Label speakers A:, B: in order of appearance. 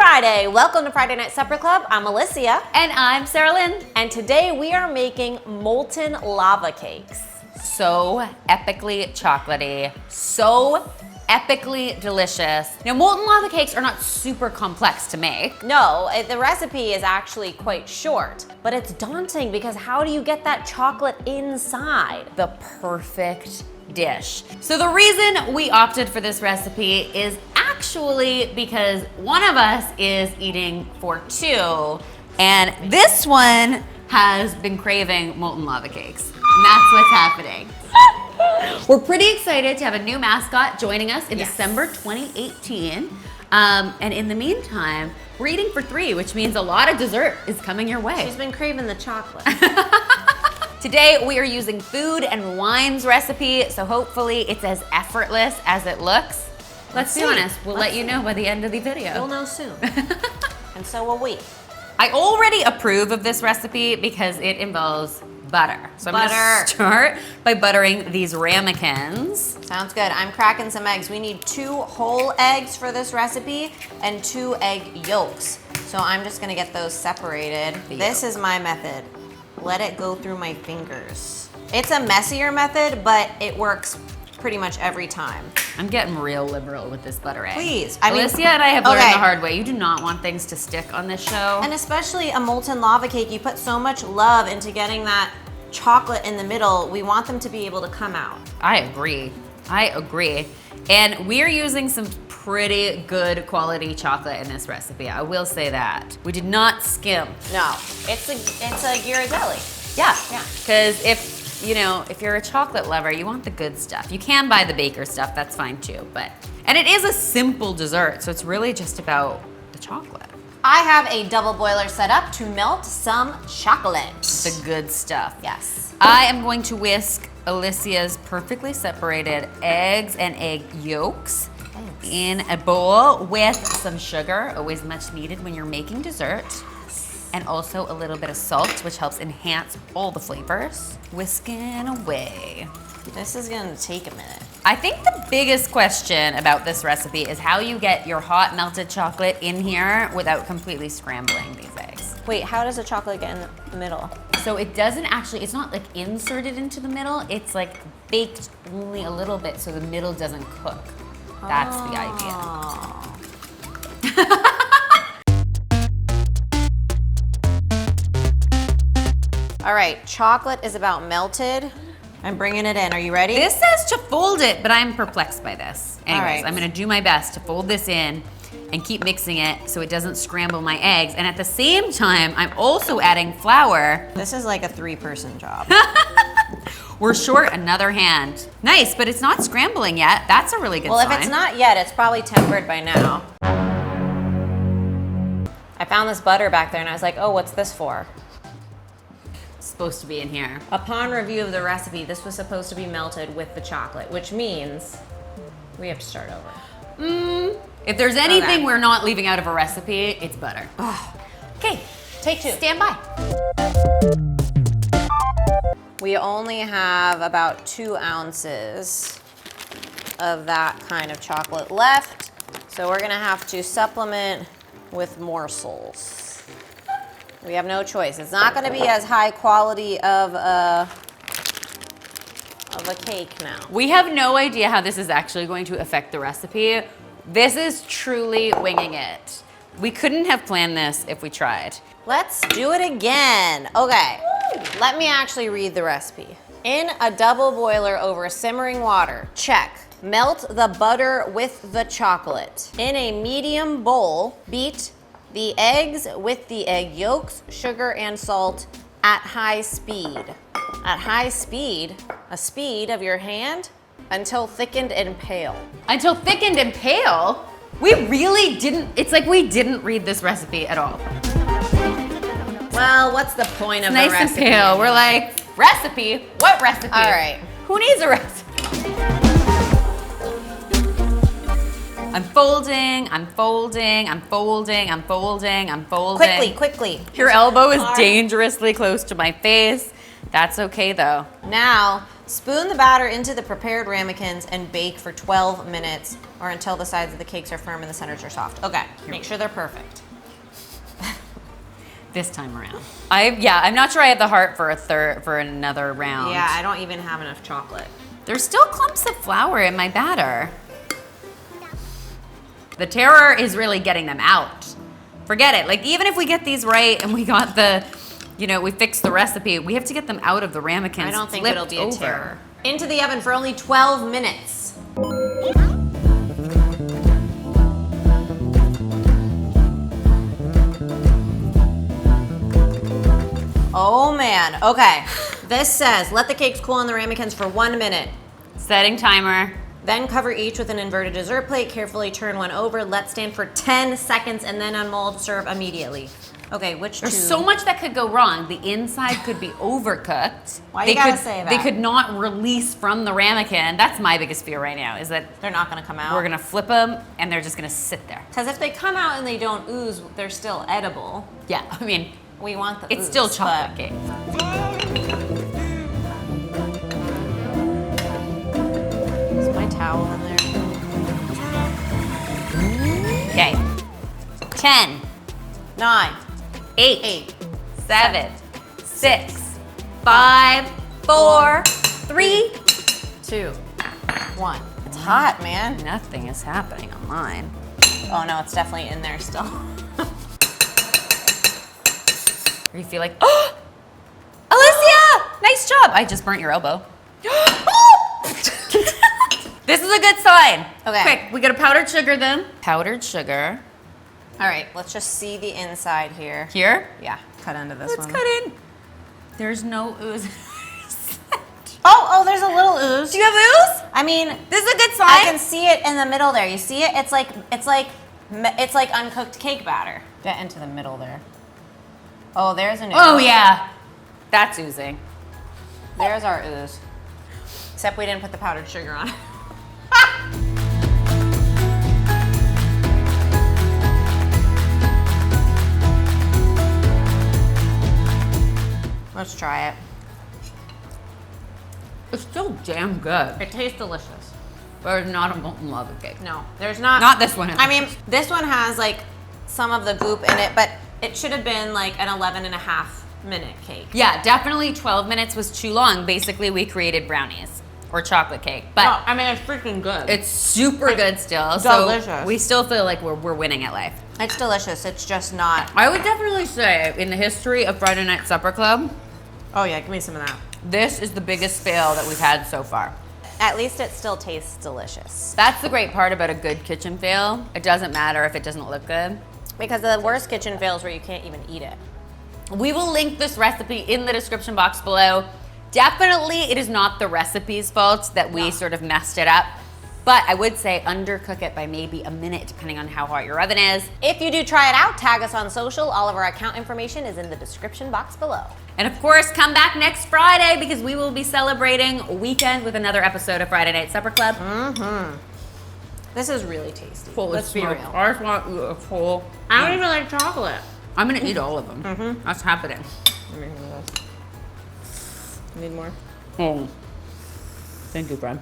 A: Friday. Welcome to Friday Night Supper Club. I'm Alicia.
B: And I'm Sarah Lynn.
A: And today we are making molten lava cakes.
B: So epically chocolatey, so epically delicious. Now, molten lava cakes are not super complex to make.
A: No, the recipe is actually quite short, but it's daunting because how do you get that chocolate inside?
B: The perfect dish. So the reason we opted for this recipe is actually because one of us is eating for two, and this one has been craving molten lava cakes. And that's what's happening. We're pretty excited to have a new mascot joining us in December 2018. And in the meantime, we're eating for three, which means a lot of dessert is coming your way.
A: She's been craving the chocolate.
B: Today, we are using food and wines recipe, so hopefully it's as effortless as it looks. Let's be honest, we'll let you know by the end of the video.
A: We'll know soon. And so will we.
B: I already approve of this recipe because it involves butter. So I'm gonna start by buttering these ramekins.
A: Sounds good. I'm cracking some eggs. We need 2 whole eggs for this recipe and 2 egg yolks. So I'm just gonna get those separated. This is my method. Let it go through my fingers. It's a messier method, but it works pretty much every time.
B: I'm getting real liberal with this butter egg.
A: Please.
B: Alicia and I have learned the hard way. You do not want things to stick on this show.
A: And especially a molten lava cake, you put so much love into getting that chocolate in the middle. We want them to be able to come out.
B: I agree. And we're using some pretty good quality chocolate in this recipe. I will say that. We did not skimp.
A: No, it's a Ghirardelli.
B: Yeah. Because if you're a chocolate lover, you want the good stuff. You can buy the baker stuff, that's fine too. And it is a simple dessert, so it's really just about the chocolate.
A: I have a double boiler set up to melt some chocolate.
B: The good stuff.
A: Yes.
B: I am going to whisk Alicia's perfectly separated eggs and egg yolks in a bowl with some sugar, always much needed when you're making dessert. And also a little bit of salt, which helps enhance all the flavors. Whisking away.
A: This is gonna take a minute.
B: I think the biggest question about this recipe is how you get your hot melted chocolate in here without completely scrambling these eggs.
A: Wait, how does the chocolate get in the middle?
B: So it doesn't actually, it's not like inserted into the middle, it's like baked only a little bit so the middle doesn't cook. That's the idea.
A: All right, chocolate is about melted. I'm bringing it in. Are you ready?
B: This says to fold it, but I'm perplexed by this. Anyways,
A: right.
B: I'm gonna do my best to fold this in and keep mixing it so it doesn't scramble my eggs. And at the same time, I'm also adding flour.
A: This is like a 3-person job.
B: We're short another hand. Nice, but it's not scrambling yet. That's a really good sign.
A: Well, if it's not yet, it's probably tempered by now. I found this butter back there and I was like, oh, what's this for?
B: Supposed to be in here.
A: Upon review of the recipe, this was supposed to be melted with the chocolate, which means we have to start over.
B: If there's anything we're not leaving out of a recipe, it's butter.
A: Okay, take 2.
B: Stand by.
A: We only have about 2 ounces of that kind of chocolate left, so we're gonna have to supplement with morsels. We have no choice. It's not gonna be as high quality of a cake now.
B: We have no idea how this is actually going to affect the recipe. This is truly winging it. We couldn't have planned this if we tried.
A: Let's do it again. Okay, let me actually read the recipe. In a double boiler over simmering water, check. Melt the butter with the chocolate. In a medium bowl, beat the eggs with the egg yolks, sugar, and salt at high speed. At high speed, a speed of your hand, until thickened and pale.
B: Until thickened and pale? We really didn't, it's like we didn't read this recipe at all.
A: Well, what's the point of the
B: Nice
A: recipe?
B: and pale. We're like, recipe? What recipe?
A: All right.
B: Who needs a recipe? I'm folding.
A: Quickly.
B: Your elbow is dangerously close to my face. That's okay though.
A: Now, Spoon the batter into the prepared ramekins and bake for 12 minutes or until the sides of the cakes are firm and the centers are soft. Okay, make sure they're perfect.
B: This time around. I'm not sure I have the heart for another round.
A: Yeah, I don't even have enough chocolate.
B: There's still clumps of flour in my batter. The terror is really getting them out. Forget it. Like, even if we get these right and we got the, we fixed the recipe, we have to get them out of the ramekins.
A: I don't think
B: flipped
A: it'll be a
B: over.
A: terror. Into the oven for only 12 minutes. Oh man, okay. This says, let the cakes cool in the ramekins for 1 minute.
B: Setting timer.
A: Then cover each with an inverted dessert plate. Carefully turn one over. Let stand for 10 seconds and then unmold. Serve immediately. Okay, which
B: There's
A: two?
B: so much that could go wrong. The inside could be overcooked.
A: Why you gotta say that?
B: They could not release from the ramekin. That's my biggest fear right now, is that
A: They're not gonna come out.
B: we're gonna flip them and they're just gonna sit there.
A: Because if they come out and they don't ooze, they're still edible.
B: Yeah, I mean,
A: We want the
B: it's
A: ooze,
B: still chocolate
A: but-
B: cake.
A: Is my towel in there?
B: Okay. 10,
A: 9,
B: 8, 7, 6, 5, 4, 3.
A: 2, 1. It's hot, man.
B: Nothing is happening on mine.
A: Oh no, it's definitely in there still.
B: Or you feel like, oh, Alicia, nice job. I just burnt your elbow. This is a good sign.
A: Okay.
B: Quick, we gotta powdered sugar them. Powdered sugar.
A: All right, let's just see the inside here.
B: Here.
A: Yeah, cut into this
B: Let's
A: one.
B: cut in. There's no ooze.
A: Oh, there's a little ooze.
B: Do you have ooze?
A: I mean,
B: This is a good sign.
A: I can see it in the middle there. You see it? It's like uncooked cake batter. Get into the middle there. Oh, there's an ooze.
B: Oh yeah, that's oozing.
A: There's our ooze. Except we didn't put the powdered sugar on. Let's try it.
B: It's still damn good.
A: It tastes delicious.
B: But it's not a molten lava cake.
A: No, there's not.
B: Not this one.
A: I mean, this one has like some of the goop in it, but it should have been like an 11.5-minute cake.
B: Yeah, definitely 12 minutes was too long. Basically, we created brownies or chocolate cake. But
A: No, I mean, it's freaking good.
B: it's super good still.
A: delicious.
B: So we still feel like we're winning at life.
A: It's delicious. It's just not.
B: I would definitely say in the history of Friday Night Supper Club,
A: Oh yeah, give me some of that.
B: this is the biggest fail that we've had so far.
A: At least it still tastes delicious.
B: That's the great part about a good kitchen fail. It doesn't matter if it doesn't look good.
A: Because the worst kitchen fails where you can't even eat it.
B: We will link this recipe in the description box below. Definitely, it is not the recipe's fault that we sort of messed it up. But I would say undercook it by maybe a minute, depending on how hot your oven is.
A: If you do try it out, tag us on social. All of our account information is in the description box below.
B: And of course, come back next Friday because we will be celebrating a weekend with another episode of Friday Night Supper Club.
A: This is really tasty.
B: Holy
A: Let's be
B: smoke.
A: real.
B: I just want a whole.
A: I don't even like chocolate.
B: I'm gonna eat all of them. That's happening.
A: Let me hear this. Need more?
B: Oh. Thank you, Brad.